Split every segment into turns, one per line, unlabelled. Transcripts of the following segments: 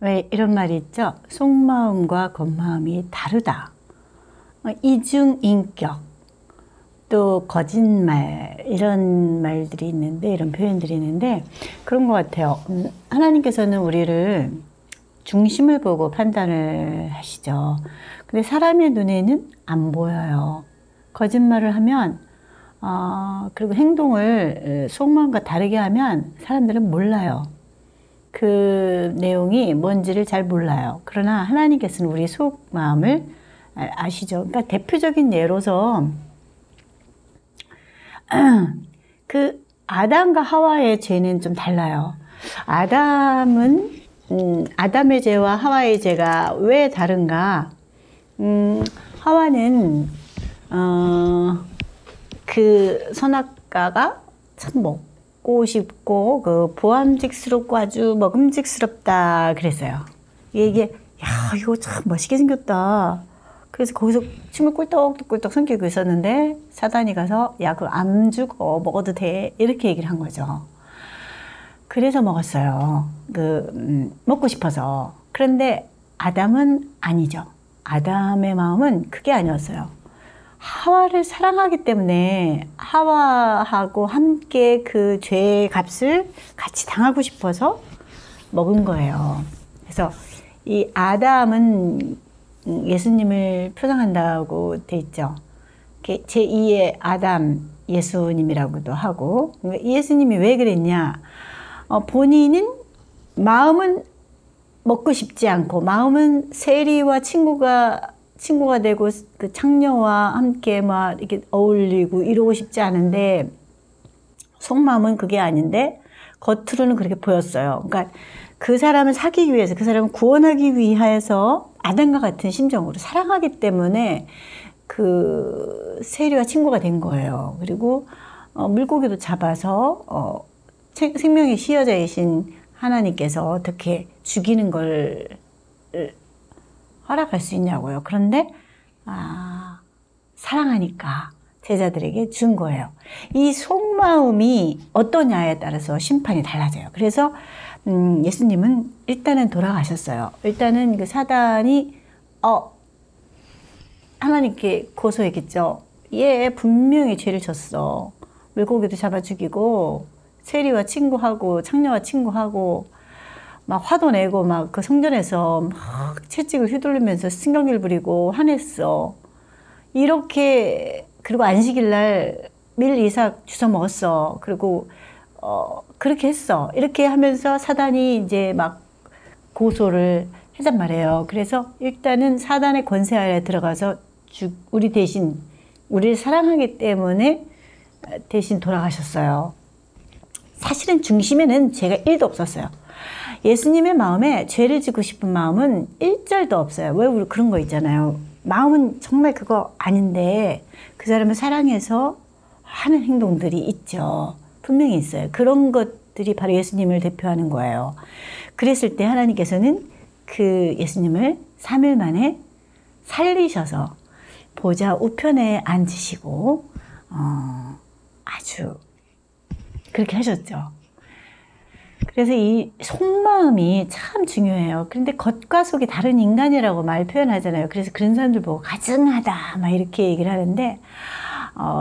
왜 이런 말이 있죠? 속마음과 겉마음이 다르다. 이중인격, 또 거짓말, 이런 말들이 있는데, 이런 표현들이 있는데, 그런 것 같아요. 하나님께서는 우리를 중심을 보고 판단을 하시죠. 근데 사람의 눈에는 안 보여요. 거짓말을 하면, 그리고 행동을 속마음과 다르게 하면 사람들은 몰라요. 그 내용이 뭔지를 잘 몰라요. 그러나 하나님께서는 우리 속마음을 아시죠. 그러니까 대표적인 예로서 그 아담과 하와의 죄는 좀 달라요. 아담의 죄와 하와의 죄가 왜 다른가? 하와는 그 선악과가 참 먹고 싶고 그 보암직스럽고 아주 먹음직스럽다 그랬어요. 이게 야 이거 참 멋있게 생겼다. 그래서 거기서 침을 꿀떡꿀떡 삼키고 있었는데 사단이 가서 야 그거 안 죽어 먹어도 돼 이렇게 얘기를 한 거죠. 그래서 먹었어요. 먹고 싶어서. 그런데 아담은 아니죠. 아담의 마음은 그게 아니었어요. 하와를 사랑하기 때문에 하와하고 함께 그 죄의 값을 같이 당하고 싶어서 먹은 거예요. 그래서 이 아담은 예수님을 표상한다고 돼 있죠. 제2의 아담 예수님이라고도 하고, 예수님이 왜 그랬냐? 본인은 마음은 먹고 싶지 않고, 마음은 세리와 친구가 되고, 그 창녀와 함께 막 이렇게 어울리고 이러고 싶지 않은데, 속마음은 그게 아닌데, 겉으로는 그렇게 보였어요. 그러니까 그 사람을 사귀기 위해서, 그 사람을 구원하기 위해서 아담과 같은 심정으로 사랑하기 때문에 그 세리와 친구가 된 거예요. 그리고 물고기도 잡아서 생명의 시여자이신 하나님께서 어떻게 죽이는 걸 허락할 수 있냐고요. 그런데 사랑하니까 제자들에게 준 거예요. 이 속마음이 어떠냐에 따라서 심판이 달라져요. 그래서 예수님은 일단은 돌아가셨어요. 일단은 그 사단이 하나님께 고소했겠죠. 얘 분명히 죄를 졌어. 물고기도 잡아 죽이고 세리와 친구하고 창녀와 친구하고 막 화도 내고 막 그 성전에서 막 채찍을 휘두르면서 신경질 부리고 화냈어. 이렇게 그리고 안식일 날 밀 이삭 주워 먹었어. 그리고 그렇게 했어. 이렇게 하면서 사단이 이제 막 고소를 했단 말이에요. 그래서 일단은 사단의 권세 아래 들어가서 우리 대신 우리를 사랑하기 때문에 대신 돌아가셨어요. 사실은 중심에는 죄가 1도 없었어요. 예수님의 마음에 죄를 짓고 싶은 마음은 1절도 없어요. 왜 우리 그런 거 있잖아요. 마음은 정말 그거 아닌데 그 사람을 사랑해서 하는 행동들이 있죠. 분명히 있어요. 그런 것들이 바로 예수님을 대표하는 거예요. 그랬을 때 하나님께서는 그 예수님을 3일 만에 살리셔서 보좌 우편에 앉으시고 아주 그렇게 하셨죠. 그래서 이 속마음이 참 중요해요. 그런데 겉과 속이 다른 인간이라고 말 표현하잖아요. 그래서 그런 사람들 보고 가증하다 막 이렇게 얘기를 하는데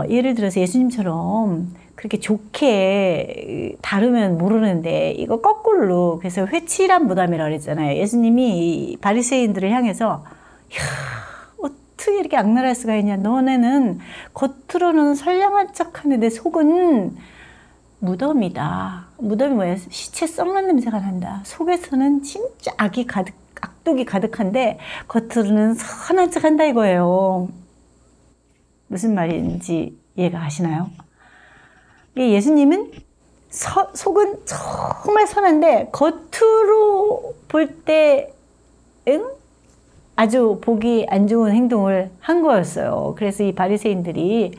예를 들어서 예수님처럼 그렇게 좋게 다루면 모르는데 이거 거꾸로 그래서 회칠한 무덤이라고 그랬잖아요. 예수님이 바리새인들을 향해서 어떻게 이렇게 악랄할 수가 있냐. 너네는 겉으로는 선량한 척하는데 속은 무덤이다. 무덤이 뭐예요? 시체 썩는 냄새가 난다. 속에서는 진짜 악독이 가득한데 겉으로는 선한 척한다 이거예요. 무슨 말인지 이해가 가시나요? 예수님은 속은 정말 선한데 겉으로 볼 때 아주 보기 안 좋은 행동을 한 거였어요. 그래서 이 바리새인들이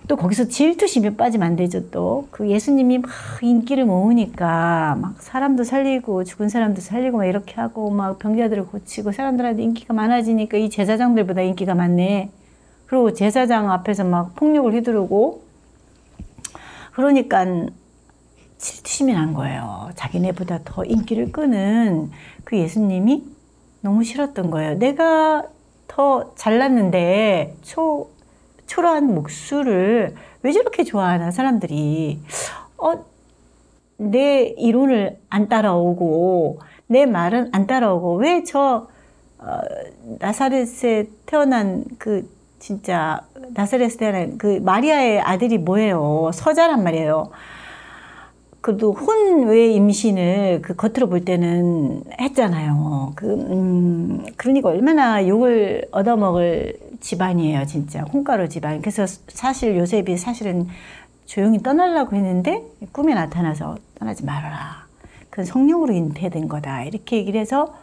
또 거기서 질투심에 빠지면 안 되죠. 또 그 예수님이 막 인기를 모으니까 막 사람도 살리고 죽은 사람도 살리고 막 이렇게 하고 막 병자들을 고치고 사람들한테 인기가 많아지니까 이 제사장들보다 인기가 많네. 그리고 제사장 앞에서 막 폭력을 휘두르고 그러니까 질투심이 난 거예요. 자기네보다 더 인기를 끄는 그 예수님이 너무 싫었던 거예요. 내가 더 잘났는데 초라한 목수를 왜 저렇게 좋아하나 사람들이. 내 이론을 안 따라오고 내 말은 안 따라오고 왜 나사렛에 태어난 그 진짜 나사렛에 태어난 그 마리아의 아들이 뭐예요? 서자란 말이에요. 그래도 혼외 임신을 그 겉으로 볼 때는 했잖아요. 그러니까 얼마나 욕을 얻어먹을 집안이에요, 진짜. 홍가루 집안. 그래서 사실 요셉이 사실은 조용히 떠나려고 했는데 꿈에 나타나서 떠나지 말아라. 그건 성령으로 잉태된 거다. 이렇게 얘기를 해서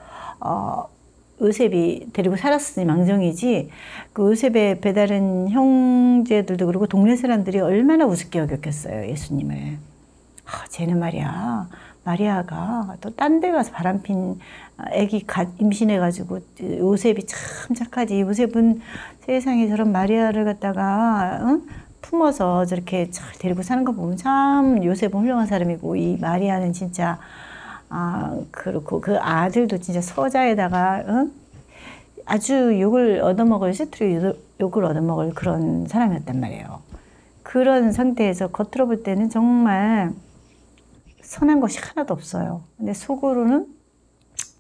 요셉이 데리고 살았으니 망정이지. 그 요셉의 배다른 형제들도 그렇고 동네 사람들이 얼마나 우습게 여겼겠어요, 예수님을. 쟤는 말이야, 마리아가 또 딴 데 가서 바람핀 애기 임신해가지고 요셉이 참 착하지. 요셉은 세상에 저런 마리아를 갖다가 품어서 저렇게 잘 데리고 사는 거 보면 참 요셉은 훌륭한 사람이고, 이 마리아는 진짜 그렇고 그 아들도 진짜 서자에다가 아주 욕을 얻어먹을 세트로 욕을 얻어먹을 그런 사람이었단 말이에요. 그런 상태에서 겉으로 볼 때는 정말 선한 것이 하나도 없어요. 근데 속으로는,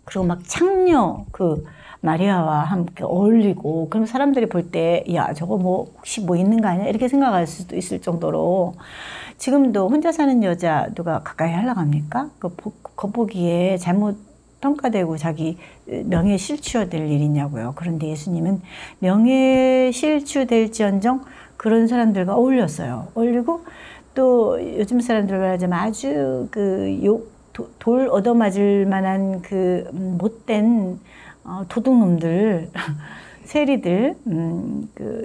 그리고 막 창녀 그 마리아와 함께 어울리고, 그럼 사람들이 볼 때 야 저거 뭐 혹시 뭐 있는 거 아니야 이렇게 생각할 수도 있을 정도로. 지금도 혼자 사는 여자 누가 가까이 하려고 합니까? 겉보기에 잘못 평가되고 자기 명예 실추될 일이냐고요. 그런데 예수님은 명예 실추될지언정 그런 사람들과 어울렸어요. 어울리고 또 요즘 사람들 말하자면 아주 돌 얻어맞을 만한 그 못된 도둑놈들, 세리들,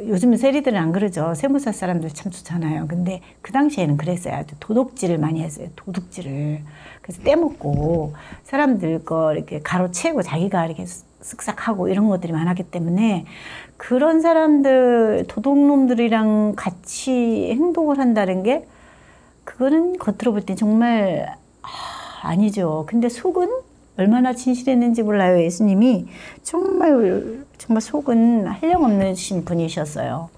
요즘은 세리들은 안 그러죠. 세무사 사람들 참 좋잖아요. 근데 그 당시에는 그랬어요. 아주 도둑질을 많이 했어요. 도둑질을. 그래서 떼먹고 사람들 거 이렇게 가로채고 자기가 이렇게 쓱싹하고 이런 것들이 많았기 때문에, 그런 사람들, 도둑놈들이랑 같이 행동을 한다는 게 그거는 겉으로 볼 때 정말 아니죠. 근데 속은 얼마나 진실했는지 몰라요. 예수님이 정말 속은 한량없는 분이셨어요.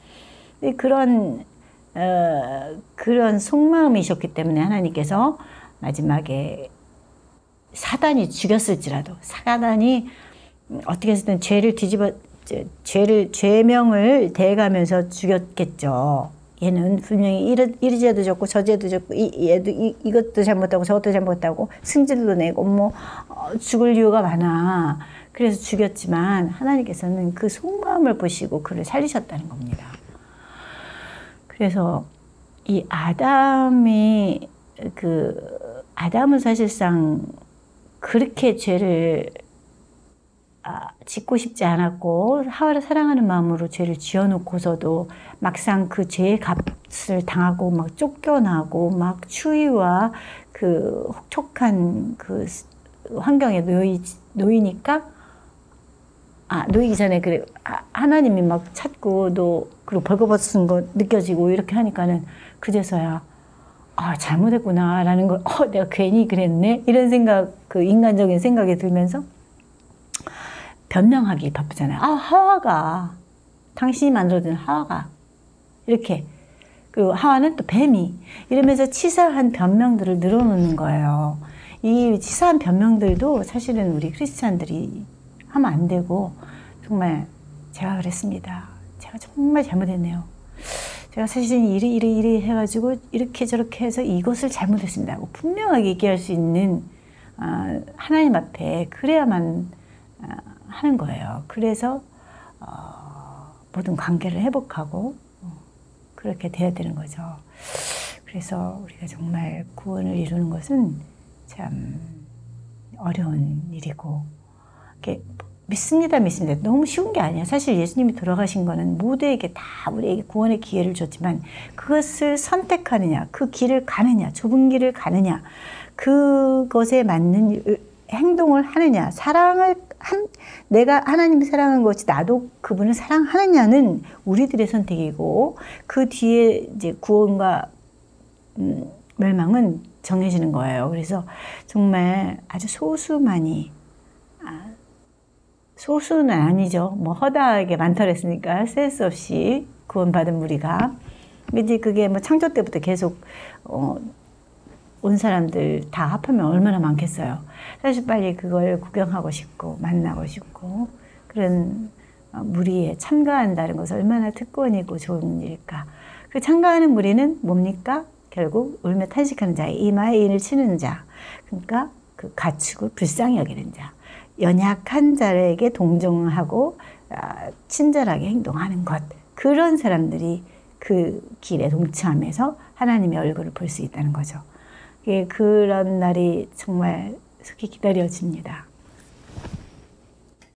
그런 속마음이셨기 때문에 하나님께서 마지막에 사단이 죽였을지라도, 사단이 어떻게 해서든 죄명을 대가면서 죽였겠죠. 얘는 분명히 이리 죄도 졌고 저 죄도 졌고 얘도 이것도 잘못하고 저것도 잘못하고 승질도 내고 뭐 죽을 이유가 많아. 그래서 죽였지만 하나님께서는 그 속마음을 보시고 그를 살리셨다는 겁니다. 그래서 이 아담은 사실상 그렇게 죄를 짓고 싶지 않았고, 하와를 사랑하는 마음으로 죄를 지어놓고서도 막상 그 죄의 값을 당하고 막 쫓겨나고 막 추위와 그 혹독한 그 환경에 놓이니까, 놓이기 전에 그래 하나님이 막 찾고 그리고 벌거벗은 거 느껴지고 이렇게 하니까는 그제서야 잘못했구나라는 걸 내가 괜히 그랬네 이런 생각, 그 인간적인 생각이 들면서 변명하기 바쁘잖아요. 하와가, 당신이 만들어준 하와가 이렇게, 그리고 하와는 또 뱀이, 이러면서 치사한 변명들을 늘어놓는 거예요. 이 치사한 변명들도 사실은 우리 크리스찬들이 하면 안 되고, 정말 제가 그랬습니다. 제가 정말 잘못했네요. 제가 사실은 이리 해가지고 이렇게 저렇게 해서 이것을 잘못했습니다. 분명하게 얘기할 수 있는 하나님 앞에 그래야만 하는 거예요. 그래서 모든 관계를 회복하고 그렇게 돼야 되는 거죠. 그래서 우리가 정말 구원을 이루는 것은 참 어려운 일이고, 믿습니다. 너무 쉬운 게 아니야. 사실 예수님이 돌아가신 거는 모두에게 다 우리에게 구원의 기회를 줬지만, 그것을 선택하느냐, 그 길을 가느냐, 좁은 길을 가느냐, 그것에 맞는 행동을 하느냐, 내가 하나님을 사랑한 것이 나도 그분을 사랑하느냐는 우리들의 선택이고, 그 뒤에 이제 구원과 멸망은 정해지는 거예요. 그래서 정말 아주 소수만이, 소수는 아니죠. 뭐 허다하게 많다고 했으니까 셀 수 없이 구원받은 무리가. 근데 그게 뭐 창조 때부터 계속 온 사람들 다 합하면 얼마나 많겠어요. 사실 빨리 그걸 구경하고 싶고 만나고 싶고 그런 무리에 참가한다는 것은 얼마나 특권이고 좋은 일일까. 그 참가하는 무리는 뭡니까? 결국 울며 탄식하는 자, 이마에 인을 치는 자, 그러니까 그 가축을 불쌍히 여기는 자, 연약한 자에게 동정하고 친절하게 행동하는 것, 그런 사람들이 그 길에 동참해서 하나님의 얼굴을 볼 수 있다는 거죠. 그런 날이 정말 속히 기다려집니다.